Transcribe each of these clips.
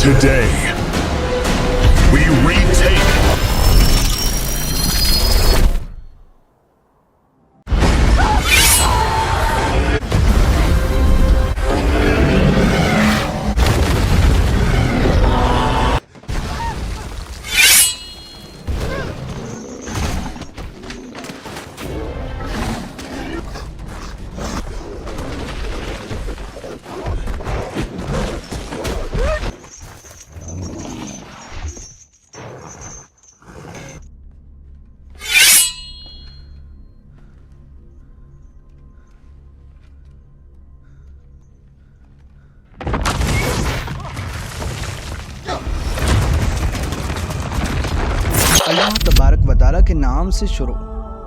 Today, we retake अल्लाह तबारक व तआला के नाम से शुरू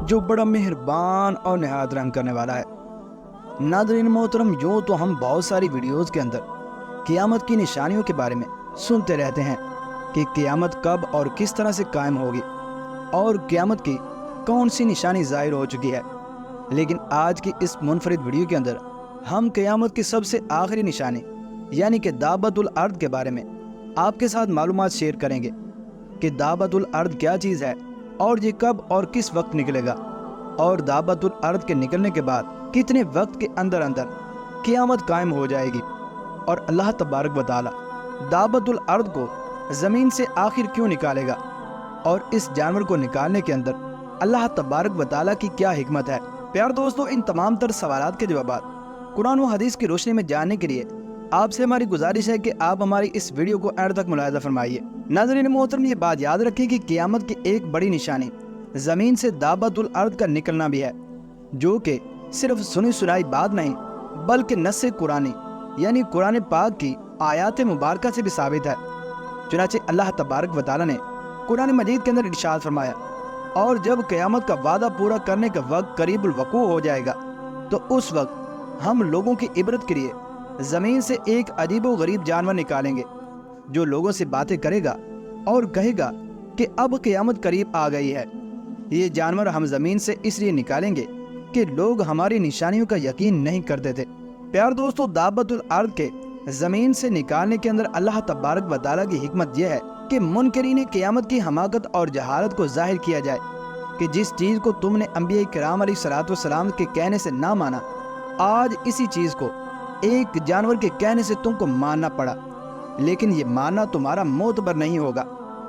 जो बड़ा मेहरबान और नहायत रहम करने वाला है। नाज़रीन मोहतरम, यूँ तो हम बहुत सारी वीडियोज़ के अंदर क़यामत की निशानियों के बारे में सुनते रहते हैं कि क़यामत कब और किस तरह से कायम होगी और क़यामत की कौन सी निशानी ज़ाहिर हो चुकी है। लेकिन आज की इस मुनफरिद वीडियो के अंदर हम क़यामत की सबसे आखिरी निशानी यानी कि दाबतुल अर्द के बारे में आपके साथ मालूमात शेयर करेंगे कि दाबतुल अर्द क्या चीज़ है और ये कब और किस वक्त निकलेगा और दाबतुल अर्द के निकलने के बाद कितने वक्त के अंदर अंदर क़यामत कायम हो जाएगी और अल्लाह तबारक व तआला दाबतुल अर्द को ज़मीन से आखिर क्यों निकालेगा और इस जानवर को निकालने के अंदर अल्लाह तबारक व तआला की क्या हिकमत है। प्यार दोस्तों, इन तमाम तर सवालात के जवाब कुरान व हदीस की रोशनी में जानने के लिए आपसे हमारी गुजारिश है कि आप हमारी इस वीडियो को एंड तक मुलाहिज़ा फरमाइए। नाज़रीन मोहतरम, ये बात याद रखें कि क़यामत की एक बड़ी निशानी ज़मीन से दाबतुल अर्द का निकलना भी है, जो कि सिर्फ सुनी सुनाई बात नहीं बल्कि नस्से कुरानी यानी कुरान पाक की आयात मुबारका से भी साबित है। चुनांचे अल्लाह तबारक व तआला ने कुरान मजीद के अंदर इरशाद फरमाया, और जब क़यामत का वादा पूरा करने का वक्त करीबुल वक़ू हो जाएगा तो उस वक्त हम लोगों की इबरत के लिए ज़मीन से एक अजीबो गरीब जानवर निकालेंगे जो लोगों से बातें करेगा और कहेगा कि अब क़यामत करीब आ गई है। ये जानवर हम ज़मीन से इसलिए निकालेंगे कि लोग हमारी निशानियों का यकीन नहीं करते थे। प्यार दोस्तों, दाबतुल अर्द के ज़मीन से निकालने के अंदर अल्लाह तबारक व तआला की हिकमत यह है कि मुनकरीन क़यामत की हमाकत और जहालत को ज़ाहिर किया जाए कि जिस चीज़ को तुमने अंबिया किराम अलैहिस्सलातु वस्सलाम के कहने से ना माना, आज इसी चीज़ को एक जानवर के कहने से तुमको मानना पड़ा, लेकिन ये मानना तुम्हारा मोतबर नहीं होगा।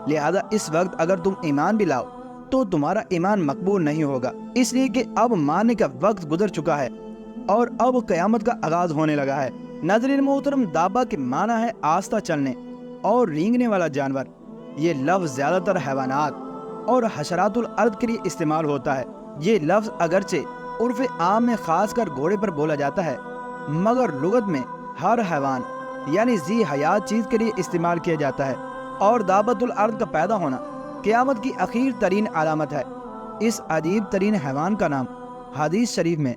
लिहाजा इस वक्त अगर तुम ईमान भी लाओ तो तुम्हारा ईमान मकबूल नहीं होगा, इसलिए कि अब मानने का वक्त गुजर चुका है और अब क़यामत का आगाज होने लगा है। नाज़रीन मोहतरम, दाबा के माना है आस्ता चलने और रेंगने वाला जानवर। ये लफ्ज़ ज़्यादातर हैवानात और हशरातुल अर्द के लिए इस्तेमाल होता है। ये लफ्ज़ अगरचे उर्फ़ आम में ख़ास कर घोड़े पर बोला जाता है, मगर लुगत में हर हैवान यानी जी हयात चीज़ के लिए इस्तेमाल किया जाता है। और दाबतुल अर्द का पैदा होना क़यामत की अखीर तरीन अलामत है। इस अजीब तरीन हैवान का नाम हदीस शरीफ में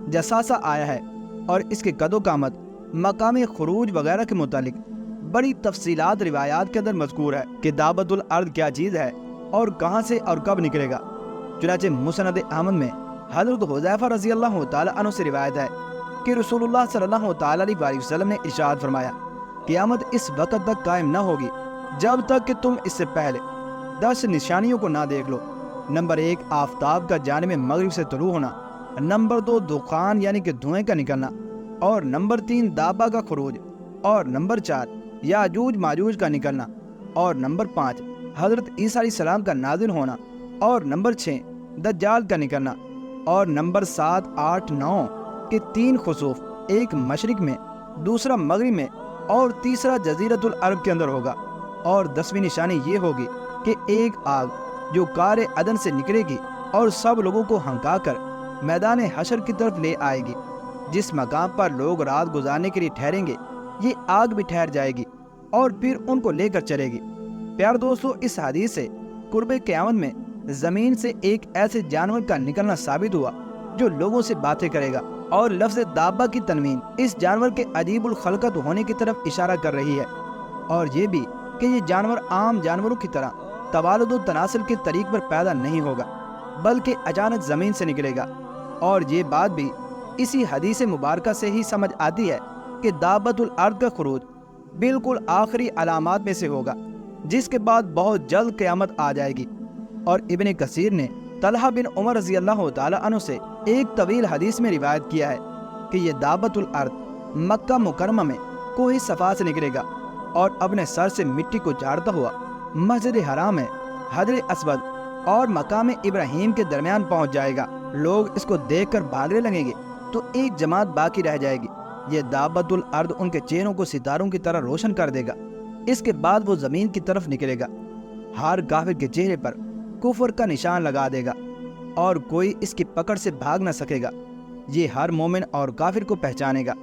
जसासा आया है और इसके कदो कामत मकाम खुरूज वगैरह के मुतालिक बड़ी तफसीलात रिवायात के अंदर मज़कूर है कि दाबतुल अर्द क्या चीज़ है और कहाँ से और कब निकलेगा। चुनांचे मुसनद अहमद में हज़रत हुज़ैफा रज़ी अल्लाह तआला अन्हु से रिवायत है कि रसूलुल्लाह सल्लल्लाहु तआला अलैहि वसल्लम ने इरशाद फरमाया, क़यामत इस वक़्त तक कायम न होगी जब तक कि तुम इससे पहले 10 निशानियों को ना देख लो। नंबर 1, आफताब का जानिब मगरिब से तुलू होना। नंबर 2, दुखान यानी कि धुएं का निकलना। और नंबर 3, दाबा का खुरूज। और नंबर 4, याजूज माजूज का निकलना। और नंबर 5, हज़रत ईसा अलैहिस्सलाम का नाज़िल होना। और नंबर 6, दज्जाल का निकलना। और नंबर 7, 8, 9 के 3 खुसूफ, एक मशरिक में, दूसरा मगरिब में और तीसरा जजीरतुल अरब के अंदर होगा। और 10वीं निशानी ये होगी कि एक आग जो कारे अदन से निकलेगी और सब लोगों को हंकाकर मैदान हशर की तरफ ले आएगी। जिस मकाम पर लोग रात गुजारने के लिए ठहरेंगे, ये आग भी ठहर जाएगी और फिर उनको लेकर चलेगी। प्यार दोस्तों, इस हदीस से कुर्बे क़यामत में ज़मीन से एक ऐसे जानवर का निकलना साबित हुआ जो लोगों से बातें करेगा। और लफ्ज़ दाबा की तनवीन इस जानवर के अजीबुल खलकत होने की तरफ इशारा कर रही है, और ये भी कि ये जानवर आम जानवरों की तरह तवालुद व तनासुल के तरीक़ पर पैदा नहीं होगा, बल्कि अचानक ज़मीन से निकलेगा। और ये बात भी इसी हदीस मुबारका से ही समझ आती है कि दाबतुल अर्द का खुरूज بالکل آخری علامات میں سے ہوگا، جس کے بعد بہت جلد قیامت آ جائے گی۔ اور ابن کثیر نے طلحہ بن عمر رضی اللہ تعالی عنہ سے ایک طویل حدیث میں روایت کیا ہے کہ یہ دابت الارض مکہ مکرمہ میں کوہ صفا سے نکلے گا اور اپنے سر سے مٹی کو جھاڑتا ہوا مسجد حرام میں حجر اسود اور مقام ابراہیم کے درمیان پہنچ جائے گا۔ لوگ اس کو دیکھ کر بھاگنے لگیں گے تو ایک جماعت باقی رہ جائے گی۔ یہ دابت الارض ان کے چہروں کو ستاروں کی طرح روشن کر دے گا۔ اس کے بعد وہ زمین کی طرف نکلے گا، ہر کافر کے چہرے پر کفر کا نشان لگا دے گا اور کوئی اس کی پکڑ سے بھاگ نہ سکے گا۔ یہ ہر مومن اور کافر کو پہچانے گا۔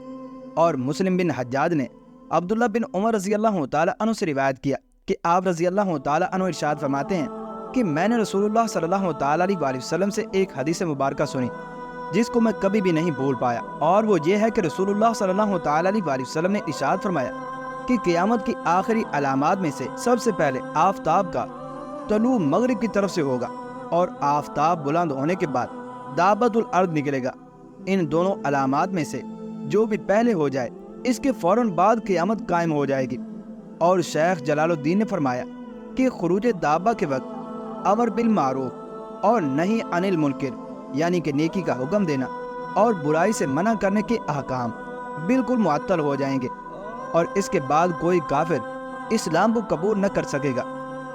اور مسلم بن حجاج نے عبداللہ بن عمر رضی اللہ تعالی عنہ سے روایت کیا کہ آپ رضی اللہ تعالی عنہ ارشاد فرماتے ہیں کہ میں نے رسول اللہ صلی اللہ تعالی علیہ وسلم سے ایک حدیث مبارکہ سنی جس کو میں کبھی بھی نہیں بھول پایا، اور وہ یہ ہے کہ رسول اللہ صلی اللہ تعالی علیہ وسلم نے ارشاد فرمایا کہ قیامت کی آخری علامات میں سے سب سے پہلے آفتاب کا طلوع مغرب کی طرف سے ہوگا، اور آفتاب بلند ہونے کے بعد دابت الارض نکلے گا۔ ان دونوں علامات میں سے جو بھی پہلے ہو جائے اس کے فوراً بعد قیامت قائم ہو جائے گی۔ اور شیخ جلال الدین نے فرمایا کہ خروج دابہ کے وقت امر بالمعروف اور نہی عن المنکر یعنی کہ نیکی کا حکم دینا اور برائی سے منع کرنے کے احکام بالکل معطل ہو جائیں گے، اور اس کے بعد کوئی کافر اسلام کو قبول نہ کر سکے گا۔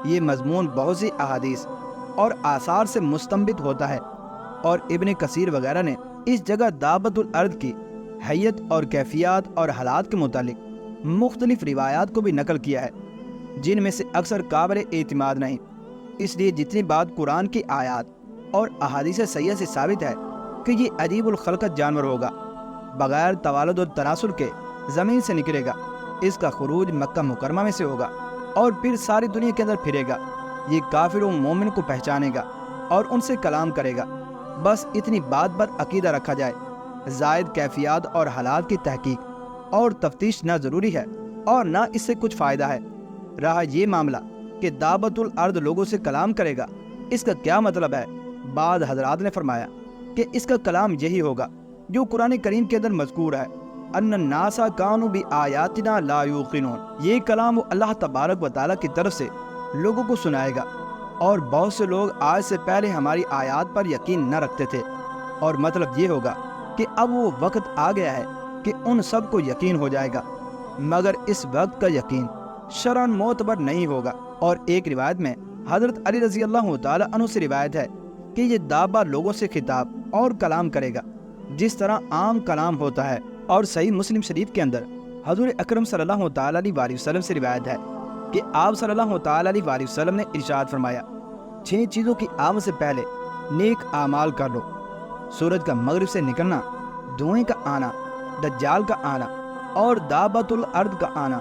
یہ مضمون بہت سی احادیث اور آثار سے مستنبط ہوتا ہے، اور ابن کثیر وغیرہ نے اس جگہ دابت الارض کی حیت اور کیفیات اور حالات کے متعلق مختلف روایات کو بھی نقل کیا ہے، جن میں سے اکثر قابل اعتماد نہیں۔ اس لیے جتنی بات قرآن کی آیات اور احادیث صحیحہ سے ثابت ہے کہ یہ عجیب الخلقت جانور ہوگا، بغیر توالد و تناسل کے زمین سے نکلے گا، اس کا خروج مکہ مکرمہ میں سے ہوگا اور پھر ساری دنیا کے اندر پھرے گا۔ یہ کافر و مومن کو پہچانے گا اور ان سے کلام کرے گا۔ بس اتنی بات پر عقیدہ رکھا جائے، زائد کیفیات اور حالات کی تحقیق اور تفتیش نہ ضروری ہے اور نہ اس سے کچھ فائدہ ہے۔ رہا یہ معاملہ کہ دابت الارض لوگوں سے کلام کرے گا، اس کا کیا مطلب ہے؟ بعض حضرات نے فرمایا کہ اس کا کلام یہی ہوگا جو قرآن کریم کے اندر مذکور ہے، ان الناس کانوا بآیاتنا لا یوقنون۔ یہ کلام وہ اللہ تبارک و تعالیٰ کی طرف سے لوگوں کو سنائے گا، اور بہت سے لوگ آج سے پہلے ہماری آیات پر یقین نہ رکھتے تھے، اور مطلب یہ ہوگا کہ اب وہ وقت آ گیا ہے کہ ان سب کو یقین ہو جائے گا، مگر اس وقت کا یقین شرعاً معتبر نہیں ہوگا۔ اور ایک روایت میں حضرت علی رضی اللہ تعالی عنہ سے روایت ہے کہ یہ دابہ لوگوں سے خطاب اور کلام کرے گا جس طرح عام کلام ہوتا ہے۔ اور صحیح مسلم شریف کے اندر حضور اکرم صلی اللہ تعالی علیہ وسلم سے روایت ہے کہ آپ صلی اللہ تعالی علیہ وسلم نے ارشاد فرمایا، 6 چیزوں کی آمد سے پہلے نیک اعمال کر لو: سورج کا مغرب سے نکلنا، دھوئیں کا آنا، دجال کا آنا اور دابت الارض کا آنا۔